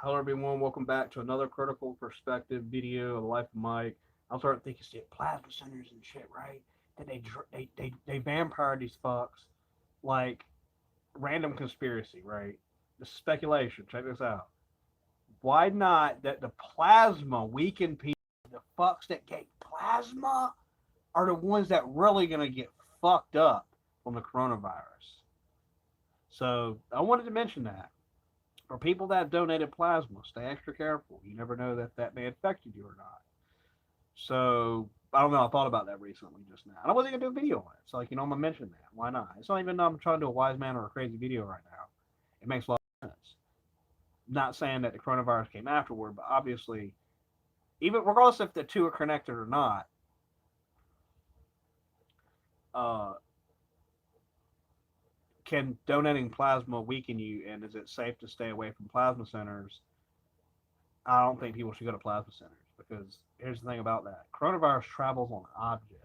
Hello, everyone. Welcome back to another critical perspective video of the life of Mike. I'm starting to think it's plasma centers and shit, right? That they vampire these fucks like random conspiracy, right? This is speculation. Check this out. Why not that the plasma weakened people? The fucks that get plasma are the ones that really gonna get fucked up from the coronavirus. So I wanted to mention that. For people that have donated plasma, stay extra careful. You never know that may affect you or not. So I don't know. I thought about that recently just now. And I wasn't gonna do a video on it. So like I'm gonna mention that. Why not? It's not even I'm trying to do a wise man or a crazy video right now. It makes a lot of sense. Not saying that the coronavirus came afterward, but obviously, even regardless if the two are connected or not, uh, can donating plasma weaken you? And is it safe to stay away from plasma centers? I don't think people should go to plasma centers because here's the thing about that: coronavirus travels on objects.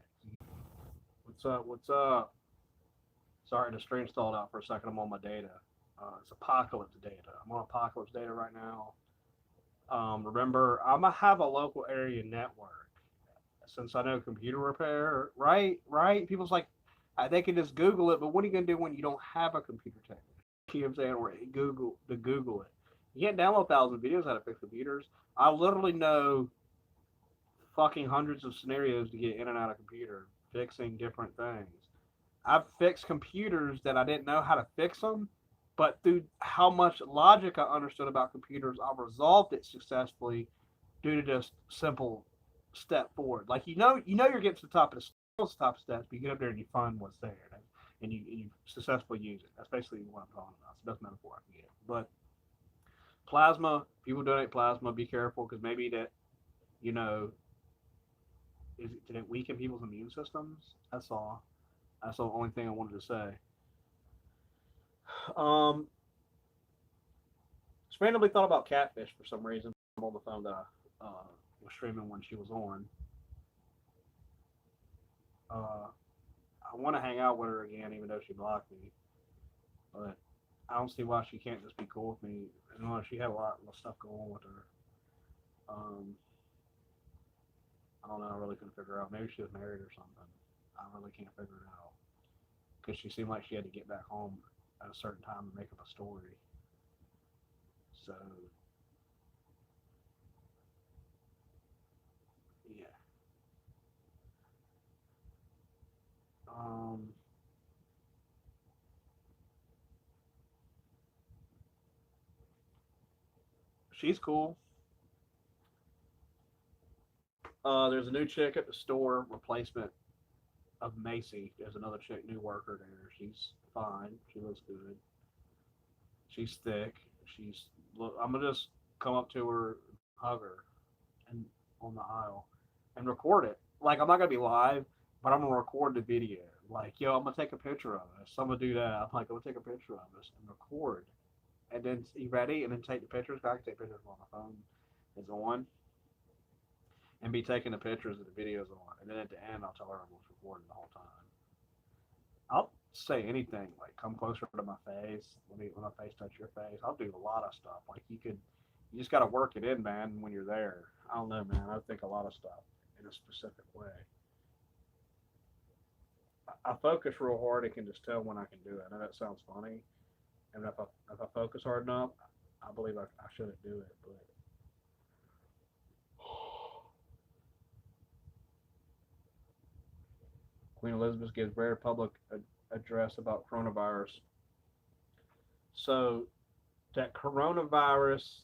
What's up? What's up? Sorry, the stream stalled out for a second. I'm on my data. It's apocalypse data. I'm on apocalypse data right now. Remember, I'm gonna have a local area network since I know computer repair. Right, right. People's like, they can just Google it, but what are you gonna do when you don't have a computer technician? You know what I'm saying? Or Google it. You can't download thousands of videos how to fix computers. I literally know fucking hundreds of scenarios to get in and out of computer, fixing different things. I've fixed computers that I didn't know how to fix them, but through how much logic I understood about computers, I've resolved it successfully due to just simple step forward. Like you're getting to the top of the top steps, but you get up there and you find what's there, and you successfully use it. That's basically what I'm talking about. It's the best metaphor I can get. But plasma, people donate plasma. Be careful because maybe that you know did it weaken people's immune systems? That's all. That's the only thing I wanted to say. Um, just randomly thought about catfish for some reason. I'm on the phone that was streaming when she was on. Uh, I want to hang out with her again, even though she blocked me. But I don't see why she can't just be cool with me. You know, she had a lot of stuff going on with her. Um, I don't know. I really couldn't figure out. Maybe she was married or something. I really can't figure it out because she seemed like she had to get back home at a certain time and make up a story. So yeah. Um, she's cool. There's a new chick at the store, replacement of Macy. There's another chick, new worker there. She's fine. She looks good. She's thick. She's. Look, I'm gonna just come up to her, hug her, and on the aisle, and record it. Like I'm not gonna be live, but I'm gonna record the video. Like yo, I'm gonna take a picture of us. So I'm gonna do that. I'm like I'm gonna take a picture of us and record, and then you ready, and then take the pictures. I can take pictures on my phone. It's on, and be taking the pictures of the videos on. And then at the end, I'll tell her I was recording the whole time. I'll say anything, like come closer to my face. Let my face touch your face. I'll do a lot of stuff. Like you just got to work it in, man. When you're there, I don't know, man. I think a lot of stuff in a specific way. I focus real hard. It can just tell when I can do it. I know that sounds funny, and if I focus hard enough, I believe I shouldn't do it, but Queen Elizabeth gives very public address about coronavirus. So that coronavirus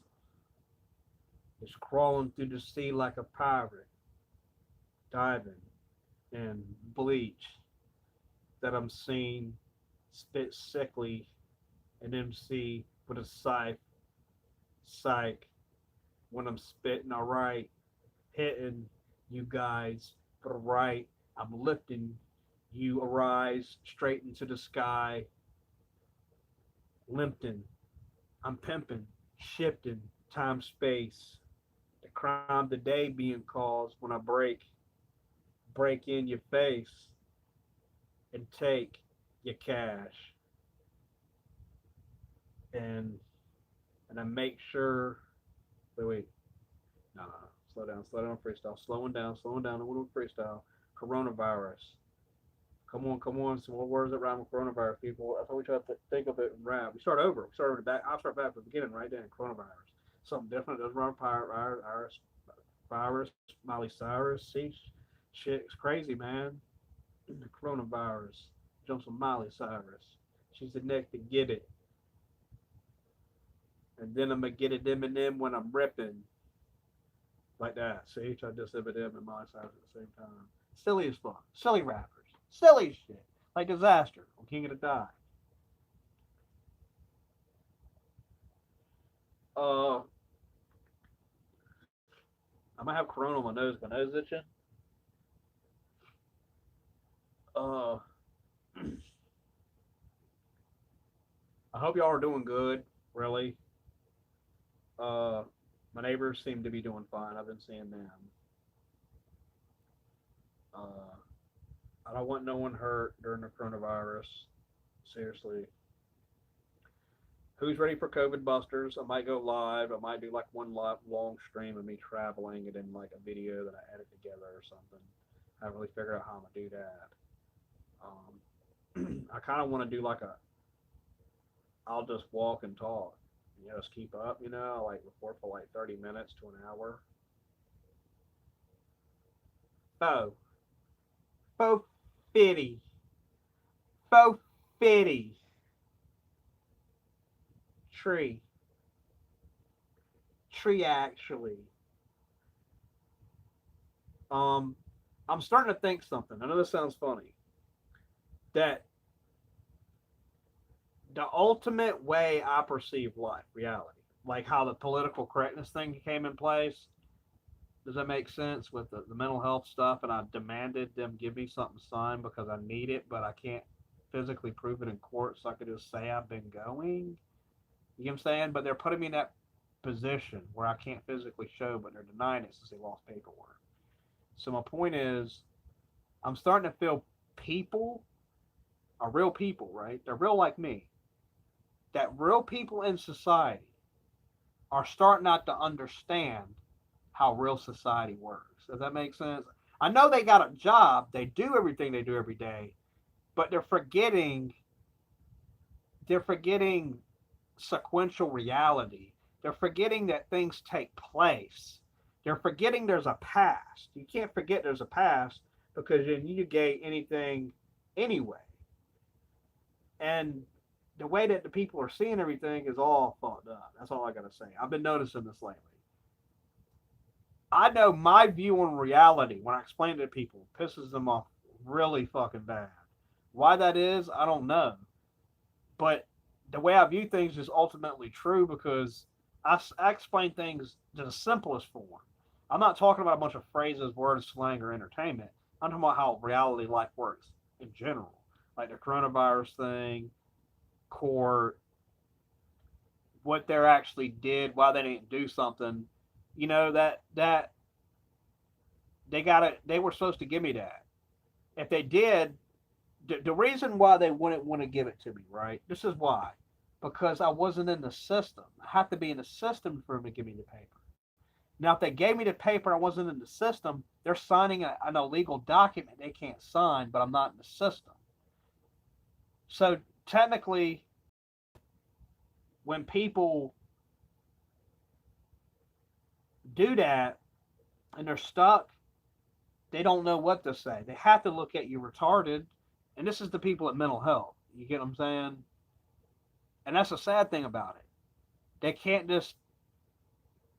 is crawling through the sea like a pirate, diving in bleach that I'm seeing spit sickly an MC with a scythe, psych, when I'm spitting, alright, hitting you guys for the right. I'm lifting you arise straight into the sky, limping. I'm pimping, shifting time space. The crime today being caused when I break in your face and take your cash and and I make sure Wait. No. Slow down, freestyle. Slowing down. I'm going to freestyle. Coronavirus. Come on. Some more words that rhyme with coronavirus, people. That's how we try to think of it in rap. We start over. I'll start back at the beginning, right then. Coronavirus. Something different. Doesn't rhyme with virus. Miley Cyrus. See, shit's crazy, man. The coronavirus. Jumps on Miley Cyrus. She's the next to get it. And then I'm going to get it Eminem when I'm ripping. Like that. See, I just Eminem and Miley Cyrus at the same time. Silly as fuck. Silly rappers. Silly shit. Like Disaster on King of the Die. I might have corona on my nose. My nose itching. I hope y'all are doing good, really. My neighbors seem to be doing fine. I've been seeing them. I don't want no one hurt during the coronavirus. Seriously. Who's ready for COVID busters? I might go live. I might do like one live long stream of me traveling and then like a video that I edit together or something. I haven't really figured out how I'm gonna do that. I kind of want to do like I'll just walk and talk. Just keep up, like record for like 30 minutes to an hour. Faux 50. Faux 50. Tree actually. I'm starting to think something. I know this sounds funny. That the ultimate way I perceive life, reality, like how the political correctness thing came in place. Does that make sense with the mental health stuff? And I demanded them give me something signed because I need it, but I can't physically prove it in court, so I could just say I've been going. You know what I'm saying? But they're putting me in that position where I can't physically show, but they're denying it since they lost paperwork. So my point is, I'm starting to feel people are real people, right? They're real like me. That real people in society are starting not to understand how real society works. Does that make sense? I know they got a job. They do everything they do every day, but they're forgetting sequential reality. They're forgetting that things take place. They're forgetting there's a past. You can't forget there's a past because then you negate anything anyway. And the way that the people are seeing everything is all fucked up. That's all I gotta say. I've been noticing this lately. I know my view on reality when I explain it to people pisses them off really fucking bad. Why that is, I don't know. But the way I view things is ultimately true because I explain things to the simplest form. I'm not talking about a bunch of phrases, words, slang, or entertainment. I'm talking about how reality life works in general. Like the coronavirus thing, court, what they actually did, why they didn't do something. That they were supposed to give me that. If they did, the reason why they wouldn't want to give it to me, right? This is why. Because I wasn't in the system. I have to be in the system for them to give me the paper. Now, if they gave me the paper and I wasn't in the system, they're signing an illegal document they can't sign, but I'm not in the system. So technically, when people do that and they're stuck, they don't know what to say. They have to look at you retarded. And this is the people at mental health. You get what I'm saying? And that's the sad thing about it. They can't just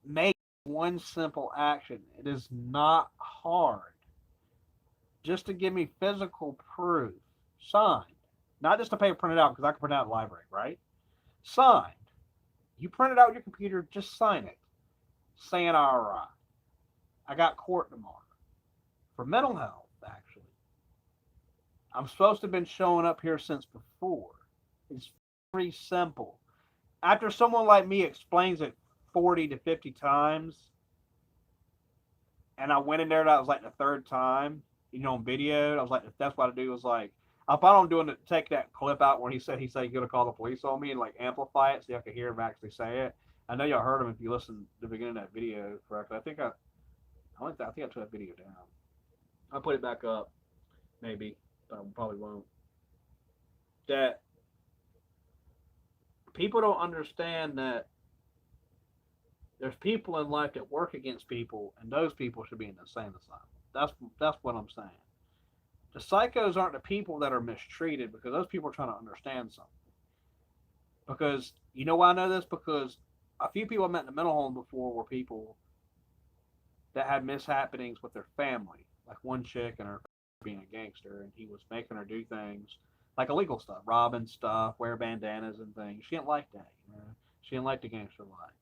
make one simple action. It is not hard. Just to give me physical proof, signed. Not just a paper printed out, because I can print out in the library, right? Signed. You print it out on your computer, just sign it. Saying all right. I got court tomorrow. For mental health, actually. I'm supposed to have been showing up here since before. It's pretty simple. After someone like me explains it 40 to 50 times, and I went in there, that was like the third time, on video, I was like, that's what I do. Was like, I thought I'm doing it, take that clip out where he said he's going to call the police on me and like amplify it so I could hear him actually say it. I know y'all heard him if you listen to the beginning of that video correctly. I think I took that video down. I'll put it back up, maybe. But I probably won't. That people don't understand that there's people in life that work against people, and those people should be in the insane asylum. That's what I'm saying. The psychos aren't the people that are mistreated because those people are trying to understand something. Because you know why I know this? Because a few people I met in the mental home before were people that had mishappenings with their family. Like one chick and her being a gangster, and he was making her do things like illegal stuff, robbing stuff, wear bandanas and things. She didn't like that. You know? She didn't like the gangster life,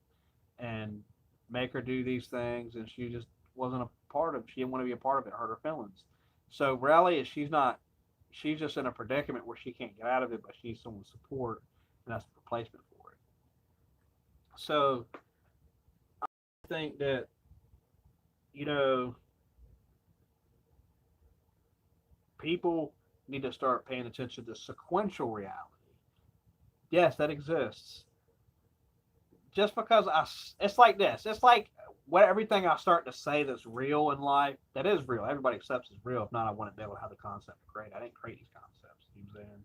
and make her do these things, and she just wasn't a part of. She didn't want to be a part of it. It hurt her feelings. So really, she's not. She's just in a predicament where she can't get out of it, but she needs someone's support, and that's the replacement for it. So I think that you know people need to start paying attention to sequential reality. Yes, that exists. Just because it's like this. It's like what everything I start to say that's real in life, that is real. Everybody accepts is real. If not, I wouldn't be able to have the concept to create. I didn't create these concepts. You know what I'm saying?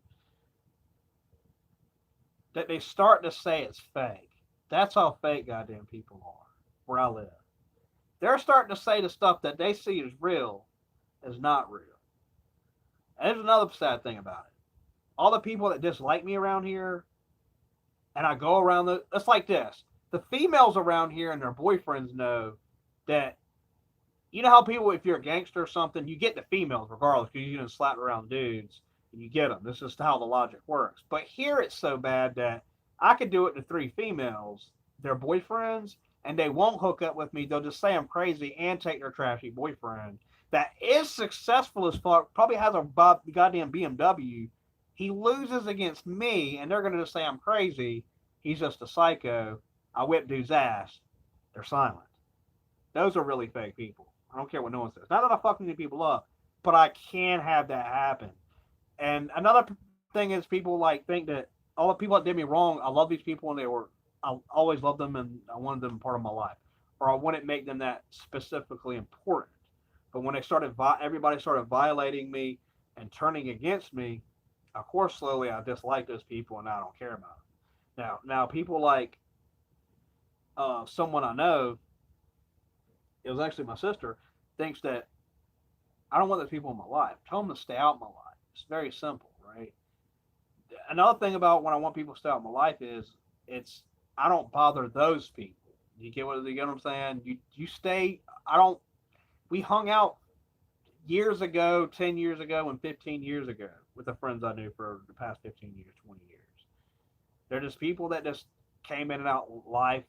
That they start to say it's fake. That's how fake goddamn people are where I live. They're starting to say the stuff that they see as real is not real. And there's another sad thing about it. All the people that dislike me around here, and I go around it's like this. The females around here and their boyfriends know that you know how people, if you're a gangster or something, you get the females regardless because you can slap around dudes and you get them. This is how the logic works. But here it's so bad that I could do it to three females, their boyfriends, and they won't hook up with me. They'll just say I'm crazy and take their trashy boyfriend that is successful as fuck, probably has a goddamn BMW. He loses against me, and they're going to just say I'm crazy. He's just a psycho. I whip dude's ass. They're silent. Those are really fake people. I don't care what no one says. Not that I fucking any people up, but I can have that happen. And another thing is people like think that all the people that did me wrong, I love these people and I always loved them and I wanted them part of my life, or I wouldn't make them that specifically important. But when everybody started violating me and turning against me, of course, slowly I dislike those people and I don't care about them. Now people like someone I know, it was actually my sister, thinks that I don't want those people in my life. Tell them to stay out of my life. It's very simple, right? Another thing about when I want people to stay out of my life is it's I don't bother those people. You get what I'm saying? You stay. I don't. We hung out years ago, 10 years ago, and 15 years ago with the friends I knew for the past 15 years, 20 years. They're just people that just came in and out of life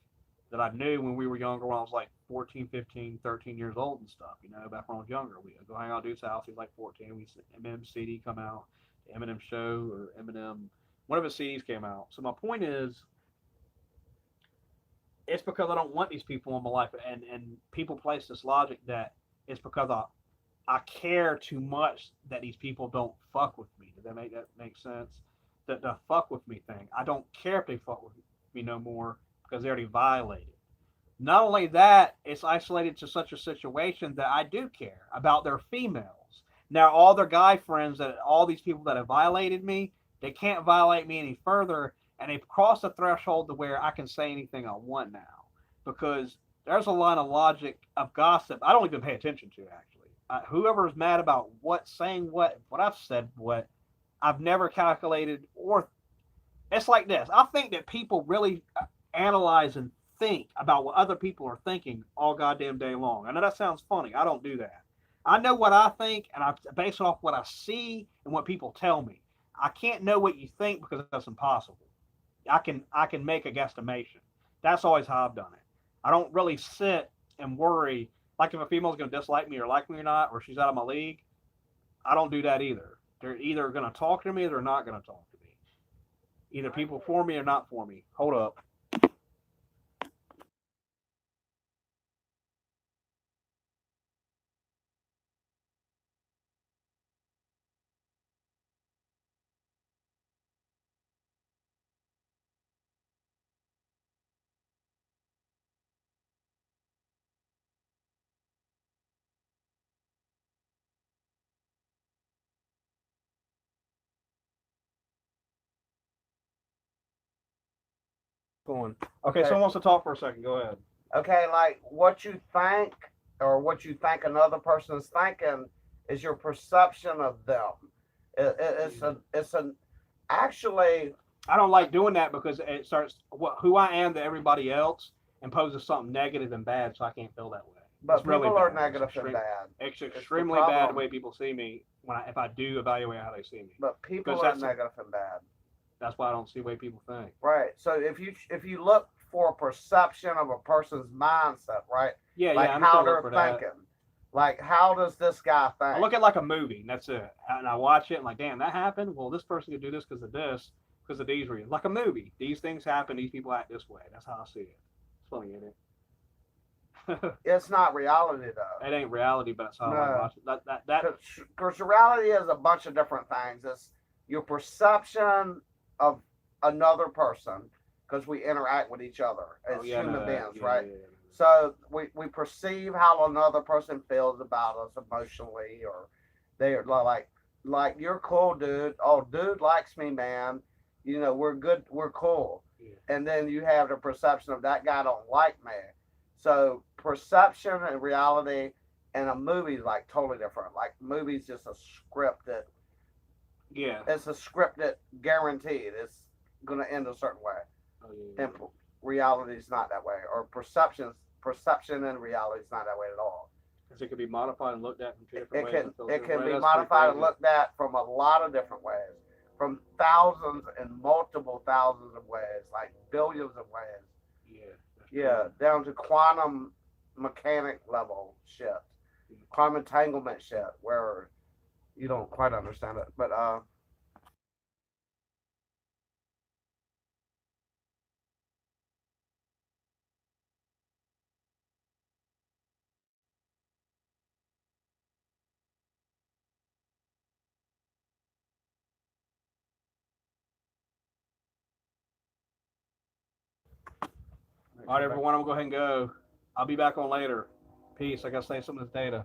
that I knew when we were younger, when I was like 14, 15, 13 years old and stuff, back when I was younger. We would go hang out at dude's house. He was like 14. We Eminem CD come out, the Eminem show or Eminem, one of his CDs came out. So my point is, it's because I don't want these people in my life, and people place this logic that it's because I care too much that these people don't fuck with me. Does that make sense? That the fuck with me thing. I don't care if they fuck with me no more because they already violated. Not only that, it's isolated to such a situation that I do care about their females. Now, all their guy friends, that all these people that have violated me, they can't violate me any further, and they've crossed the threshold to where I can say anything I want now. Because there's a line of logic of gossip I don't even pay attention to, actually. Whoever is mad about saying what I've said, what I've never calculated, or it's like this. I think that people really analyze and think about what other people are thinking all goddamn day long. I know that sounds funny. I don't do that. I know what I think, and I base it off what I see and what people tell me. I can't know what you think because that's impossible. I can make a guesstimation. That's always how I've done it. I don't really sit and worry like if a female's going to dislike me or like me or not, or she's out of my league. I don't do that either. They're either going to talk to me or they're not going to talk to me. Either people for me or not for me. Hold up. Going. Okay. Okay, someone wants to talk for a second. Go ahead. Okay, like what you think or what you think another person is thinking is your perception of them. It's actually I don't like doing that because it starts who I am to everybody else imposes something negative and bad, so I can't feel that way. but It's really people are bad. negative and bad. It's It's the extremely bad the problem. way people see me if I do evaluate how they see me. But people Because are negative and bad. that's why I don't see the way people think. Right. So if you look for a perception of a person's mindset, right? Yeah, Like I'm just how gonna look they're for that. thinking. Like how does this guy I think? look at like a movie, and that's it. And I watch it, and like, damn, that happened. Well, this person could do this because of this, because of these reasons. Like a movie, these things happen. These people act this way. That's how I see it. It's funny, isn't it? It's not reality though. It ain't reality, but that's how I like No. watching. That. Because reality is a bunch of different things. It's your perception of another person because we interact with each other as Oh yeah, human beings, yeah, right? yeah. So we perceive how another person feels about us emotionally, or they're like you're cool, dude. Oh, dude likes me, man. You know, we're good, we're cool. Yeah. And then you have the perception of that guy don't like me. So perception and reality and a movie is like totally different. Like movies just a script that Yeah. it's a script that guaranteed it's gonna end a certain way. Oh yeah. And reality is not that way. Or perception and reality is not that way at all. Because it could be modified and looked at from two different It ways. can be modified and looked at from a lot of different ways, from thousands and multiple thousands of ways, like billions of ways. Yeah. Yeah, down to quantum mechanic level shit, quantum entanglement shit, where you don't quite understand it, but All right, everyone. I'm gonna go ahead and go. I'll be back on later. Peace. I gotta save some of this data.